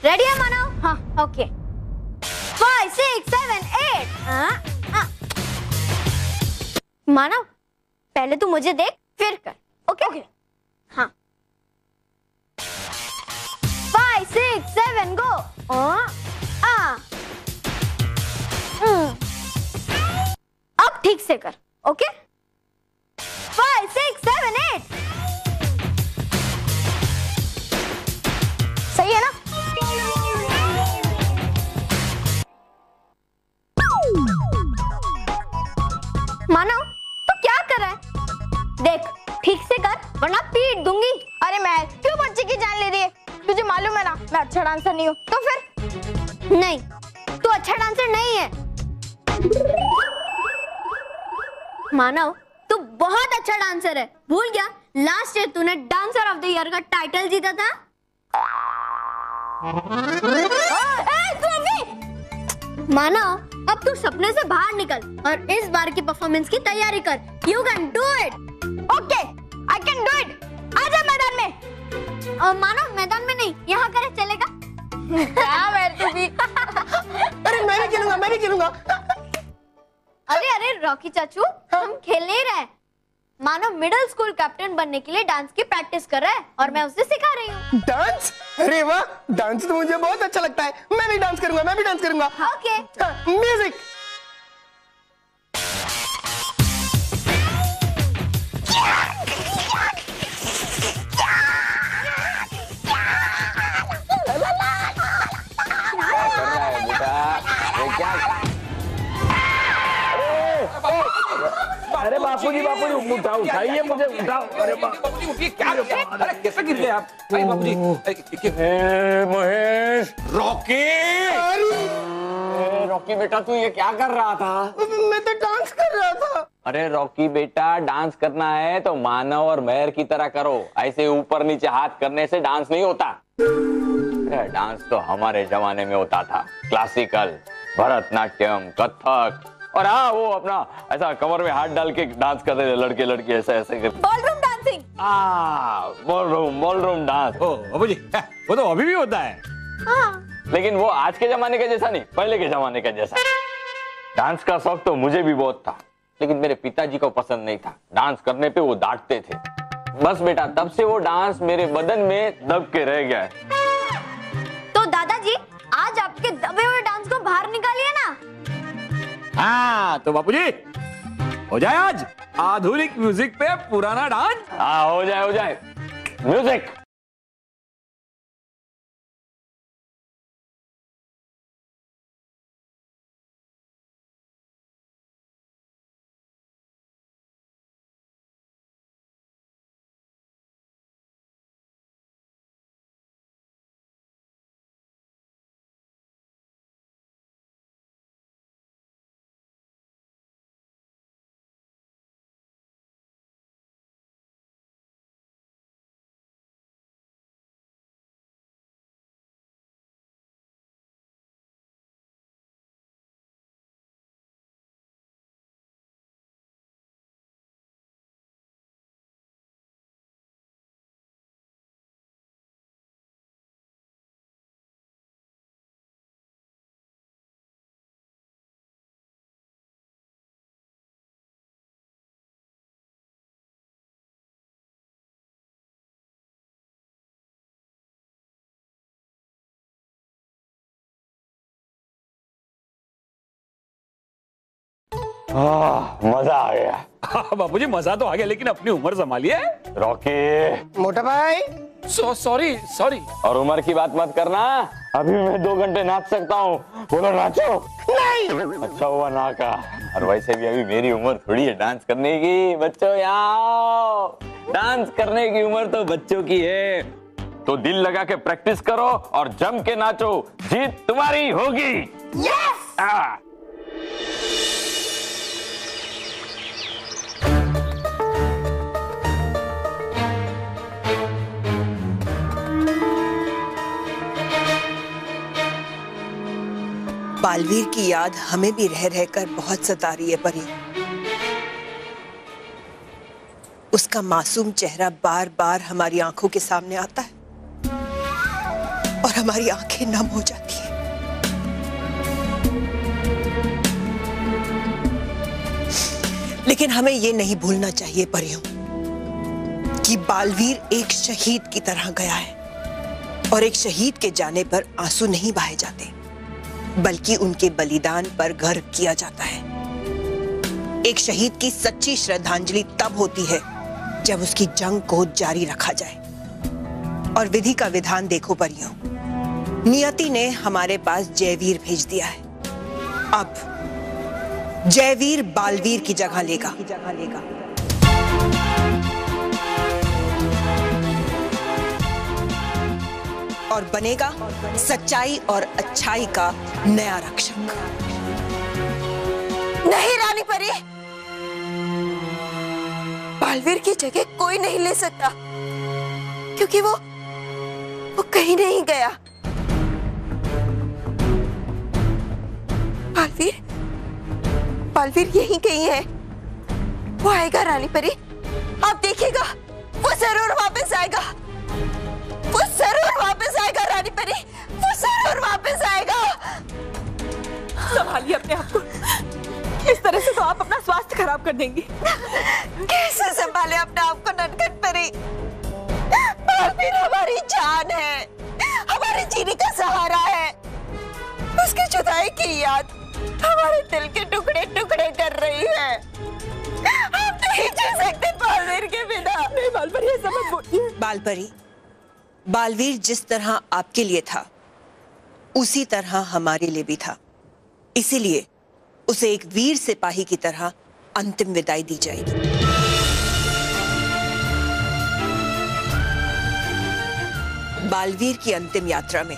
Ready है मानव? हाँ okay. 5 6 7 8। मानव पहले तू मुझे देख फिर कर। Okay okay. हाँ 5 6 7 गो। अब ठीक से कर। ओके 5 6 7 8। सही है ना? मानव तो क्या कर रहा है? देख ठीक से कर वरना पीट दूंगी। अरे मैं क्यों बच्चे की जान ले रही है? तुझे मालूम है ना मैं अच्छा डांसर नहीं हूँ। तो फिर? नहीं तू अच्छा डांसर नहीं है। मानव तू बहुत अच्छा डांसर है। भूल गया लास्ट ईयर तूने डांसर ऑफ द ईयर का टाइटल जीता था। मानव अब तू सपने से बाहर निकल और इस बार की परफॉर्मेंस की तैयारी कर। You can do it. Okay I can do it. आजा मैदान में। मानव मैदान में नहीं यहाँ करे चलेगा? क्या मैं तू भी? अरे मैं भी खेलूंगा, मैं भी खेलूंगा। अरे अरे रॉकी चाचू हम खेल नहीं रहे। मानव मिडिल स्कूल कैप्टन बनने के लिए डांस की प्रैक्टिस कर रहा है और मैं उसे सिखा रही हूँ। डांस? अरे वाह, डांस तो मुझे बहुत अच्छा लगता है। मैं भी डांस करूंगा, मैं भी डांस करूंगा। Okay music. अरे बापूजी उठाओ, उठाइए मुझे, उठाओ। अरे बापूजी उठिए, क्या अरे कैसे गिर गए आप? अरे बापूजी महेश। रॉकी बेटा तू ये क्या कर रहा था? मैं तो डांस कर रहा था। अरे रॉकी बेटा डांस करना है तो मानव और महर की तरह करो। ऐसे ऊपर नीचे हाथ करने से डांस नहीं होता। डांस तो हमारे जमाने में होता था, क्लासिकल, भरतनाट्यम, कथक, और हाँ वो अपना ऐसा कमर में हाथ डाल के डांस करते थे लड़के लड़की ऐसे ऐसे करके। Ballroom dancing. Ballroom dance. ओ बाबूजी वो तो अभी भी होता है। हाँ। लेकिन वो आज के जमाने का जैसा नहीं, पहले के जमाने का जैसा। डांस का शौक तो मुझे भी बहुत था, लेकिन मेरे पिताजी को पसंद नहीं था। डांस करने पे वो डांटते थे। बस बेटा तब से वो डांस मेरे बदन में दब के रह गया है। तो दादाजी आज आपके दबे हुए डांस को बाहर निकालिए ना। हाँ तो बापूजी हो जाए आज आधुनिक म्यूजिक पे पुराना डांस। हाँ हो जाए म्यूजिक। मजा आ गया। बापूजी मजा तो आ गया, लेकिन अपनी उम्र संभालिए। रॉकी मोटा भाई सॉरी। और उम्र की बात मत करना। अभी मैं 2 घंटे नाच सकता हूँ। बोलो नाचो। नहीं। अच्छा हुआ ना का। और वैसे भी अभी मेरी उम्र थोड़ी है डांस करने की। बच्चों यहाँ डांस करने की उम्र तो बच्चों की है। तो दिल लगा के प्रैक्टिस करो और जम के नाचो। जीत तुम्हारी होगी। यस। बालवीर की याद हमें भी रह रहकर बहुत सता रही है परी। उसका मासूम चेहरा बार बार हमारी आंखों के सामने आता है। और हमारी आंखें नम हो जाती हैं। लेकिन हमें ये नहीं भूलना चाहिए परियों कि बालवीर एक शहीद की तरह गया है, और एक शहीद के जाने पर आंसू नहीं बहाए जाते, बल्कि उनके बलिदान पर गर्व किया जाता है। एक शहीद की सच्ची श्रद्धांजलि तब होती है जब उसकी जंग को जारी रखा जाए। और विधि का विधान देखो परियों, नियति ने हमारे पास जयवीर भेज दिया है। अब जयवीर बालवीर की जगह लेगा। और बनेगा सच्चाई और अच्छाई का नया रक्षक। नहीं रानी परी, बालवीर की जगह कोई नहीं ले सकता, क्योंकि वो कहीं नहीं गया। बालवीर यहीं कहीं है। वो आएगा रानी परी, आप देखिएगा, वो जरूर वापस आएगा। वो जरूर वापस आएगा रानी परी, वो जरूर वापस आएगा। संभालिए अपने आप को, इस तरह से तो आप अपना स्वास्थ्य खराब कर देंगी। कैसे संभाले अपने आप को नटखट परी? बालवीर हमारी जान है, हमारे जीने का सहारा है। उसकी जुदाई की याद हमारे दिल के टुकड़े टुकड़े कर रही है। हम नहीं जी सकते बालवीर के बिना। नहीं बालपरी, ये समझ बोलिए। बालपरी, बालवीर जिस तरह आपके लिए था, उसी तरह हमारे लिए भी था। इसीलिए उसे एक वीर सिपाही की तरह अंतिम विदाई दी जाएगी। बालवीर की अंतिम यात्रा में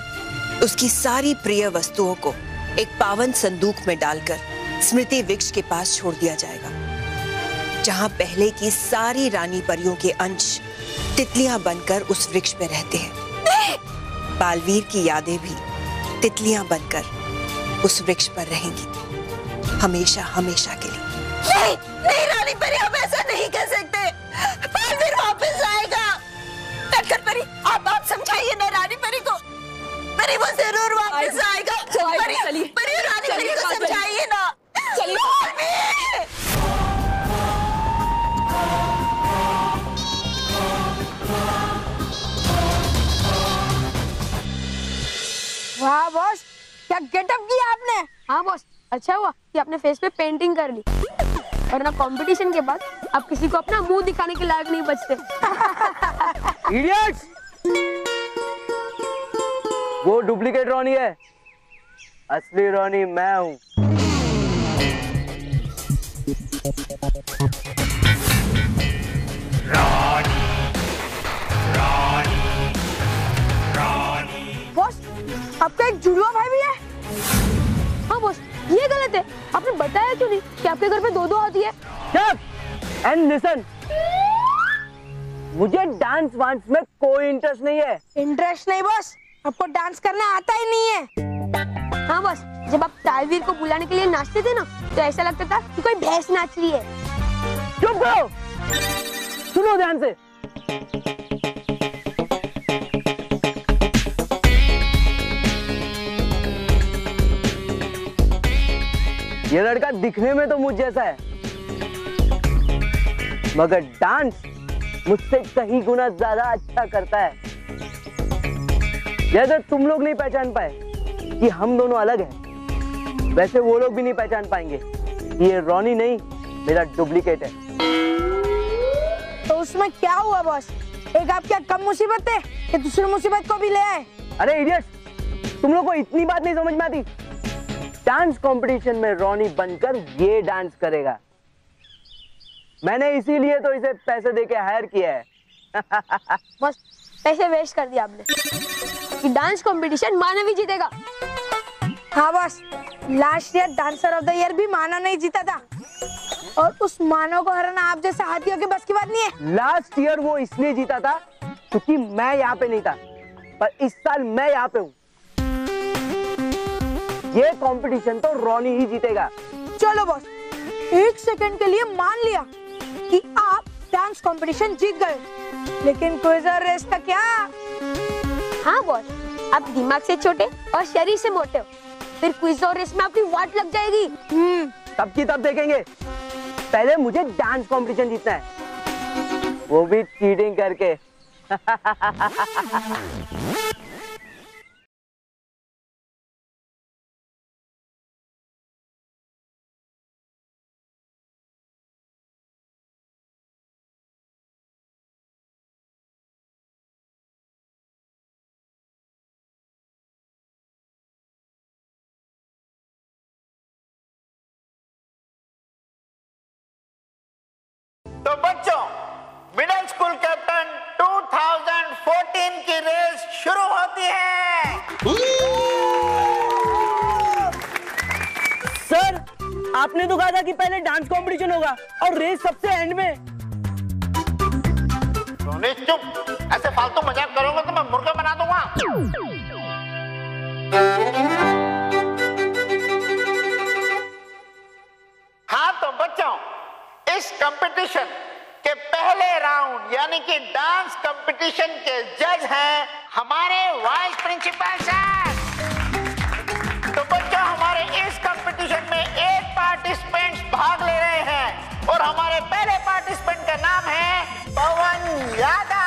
उसकी सारी प्रिय वस्तुओं को एक पावन संदूक में डालकर स्मृति वृक्ष के पास छोड़ दिया जाएगा, जहां पहले की सारी रानी परियों के अंश तितलियां बनकर उस वृक्ष में रहते हैं। बालवीर की यादें भी तितलियां बनकर उस वृक्ष पर रहेंगी, हमेशा हमेशा के लिए। नहीं, नहीं रानी परी, हम ऐसा नहीं कर सकते। बालवीर वापस आएगा। नटखट परी, आप समझाइए ना रानी परी को। परी वो जरूर वापस आएगा। चलिए, परी रानी परी को समझाइए ना। चलिए। वाह बॉस, क्या गेटअप किया आपने। हाँ बॉस, अच्छा हुआ कि आपने फेस पे पेंटिंग कर ली, और ना कंपटीशन के बाद आप किसी को अपना मुंह दिखाने के लायक नहीं बचते। इडियट्स! वो डुप्लीकेट रॉनी है, असली रॉनी मैं हूँ। बॉस, आपका एक जुड़वा भाई भी है। हाँ बॉस, ये गलत है। आपने बताया क्यों नहीं कि आपके घर में दो हाथी है? एंड लिसन, मुझे डांस वांस में कोई इंटरेस्ट नहीं है। इंटरेस्ट नहीं बॉस, आपको डांस करना आता ही नहीं है। हाँ बॉस, जब आप तालवीर को बुलाने के लिए नाचते थे ना, तो ऐसा लगता था कि कोई भैंस नाच रही है। चुप करो, सुनो ध्यान से। ये लड़का दिखने में तो मुझ जैसा है, मगर डांस मुझसे कहीं गुना ज्यादा अच्छा करता है। जैसे तुम लोग नहीं पहचान पाए कि हम दोनों अलग हैं, वैसे वो लोग भी नहीं पहचान पाएंगे कि ये रॉनी नहीं, मेरा डुप्लीकेट है। तो उसमें क्या हुआ बॉस? एक आप क्या कम मुसीबत है कि दूसरी मुसीबत को भी ले आए? अरे इडियट, तुम लोग को इतनी बात नहीं समझ में आती। डांस कंपटीशन में रॉनी बनकर ये डांस करेगा। मैंने इसीलिए तो इसे पैसे देके हायर किया है। बस पैसे वेस्ट कर दिया आपने कि डांस कंपटीशन मानव ही जीतेगा। हाँ boss, last year dancer of the year भी मानव नहीं जीता था, और उस मानव को हराना आप जैसे हाथियों की बस की बात नहीं है। लास्ट ईयर वो इसलिए जीता था क्योंकि मैं यहाँ पे नहीं था, पर इस साल मैं यहाँ पे हूँ। ये कंपटीशन तो रॉनी ही जीतेगा। चलो बॉस, एक सेकंड के लिए मान लिया कि आप डांस कंपटीशन जीत गए, लेकिन क्विज और रेस का क्या? हाँ बॉस, आप दिमाग से छोटे और शरीर से मोटे हो, फिर क्विज और रेस में आपकी वाट लग जाएगी। तब की तब देखेंगे, पहले मुझे डांस कंपटीशन जीतना है, वो भी चीटिंग करके। तो बच्चों, मिडिल स्कूल कैप्टन 2014 की रेस शुरू होती है। सर, आपने तो कहा था कि पहले डांस कंपटीशन होगा और रेस सबसे एंड में। रोनिश चुप, ऐसे फालतू मजाक करोगे तो मैं मुर्गा बना दूंगा। हाँ तो बच्चों, इस कंपटीशन के पहले राउंड यानी कि डांस कंपटीशन के जज हैं हमारे वाइस प्रिंसिपल सर। तो बच्चों, हमारे इस कंपटीशन में 8 पार्टिसिपेंट्स भाग ले रहे हैं और हमारे पहले पार्टिसिपेंट का नाम है पवन यादव।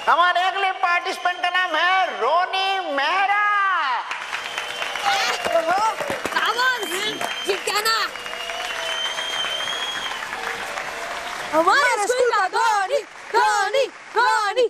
हमारे अगले पार्टिसिपेंट का नाम है रोनी मेहरा। हमारे स्कूल का रोनी रोनी रोनी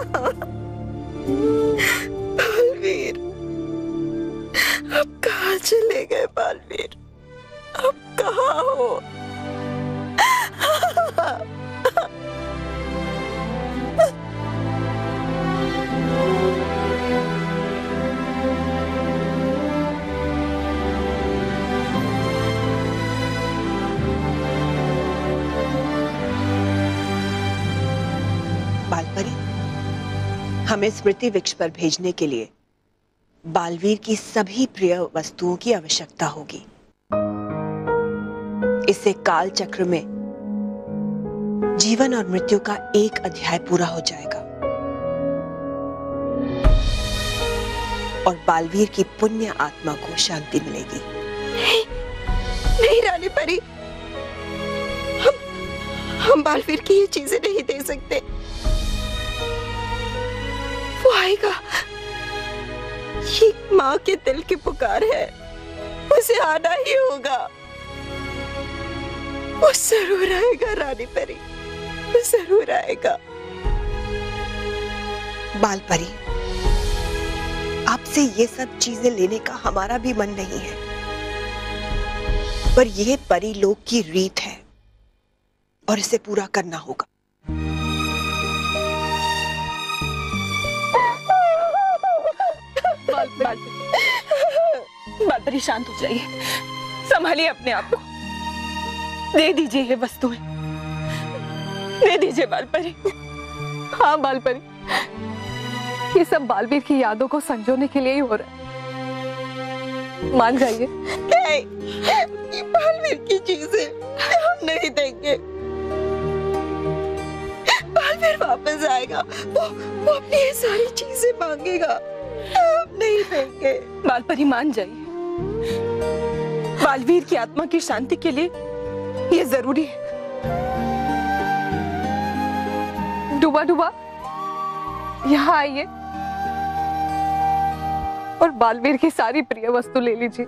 बालवीर, अब कहाँ चले गए बालवीर? अब कहाँ हो? बालपरी, हमें स्मृति वृक्ष पर भेजने के लिए बालवीर की सभी प्रिय वस्तुओं की आवश्यकता होगी। इससे काल चक्र में जीवन और मृत्यु का एक अध्याय पूरा हो जाएगा और बालवीर की पुण्य आत्मा को शांति मिलेगी। नहीं रानी परी, हम बालवीर की ये चीजें नहीं दे सकते। वो आएगा, ये माँ के दिल की पुकार है, उसे आना ही होगा। वो जरूर आएगा रानी परी, वो जरूर आएगा। बालपरी, आपसे ये सब चीजें लेने का हमारा भी मन नहीं है, पर यह परी लोक की रीत है और इसे पूरा करना होगा। बालपरी, शांत हो जाइए, संभालिए अपने आप को। दे दीजिए ये वस्तुएं, दे दीजिए बालपरी। हाँ बालपरी, ये सब बालवीर की यादों को संजोने के लिए ही हो रहा है। मान जाइए। ये बालवीर की चीजें हम नहीं देंगे। बालवीर वापस आएगा, वो अपनी ये सारी चीजें मांगेगा, हम नहीं देंगे। बालपरी मान जाइए, बालवीर की आत्मा की शांति के लिए ये जरूरी है। डूबा डूबा, यहाँ आइए और बालवीर की सारी प्रिय वस्तु ले लीजिए।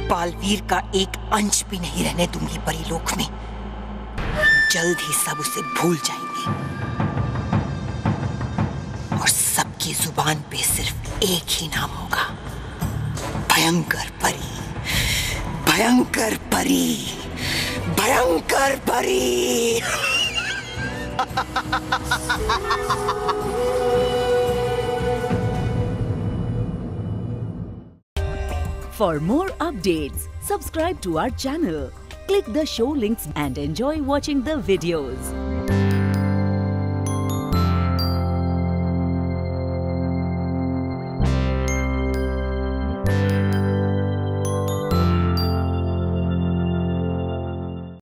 बालवीर का एक अंश भी नहीं रहने दूंगी परीलोक में। जल्द ही सब उसे भूल जाएंगे और सबकी जुबान पे सिर्फ एक ही नाम होगा, भयंकर परी, भयंकर परी, भयंकर परी। For more updates, subscribe to our channel, click the show links and enjoy watching the videos.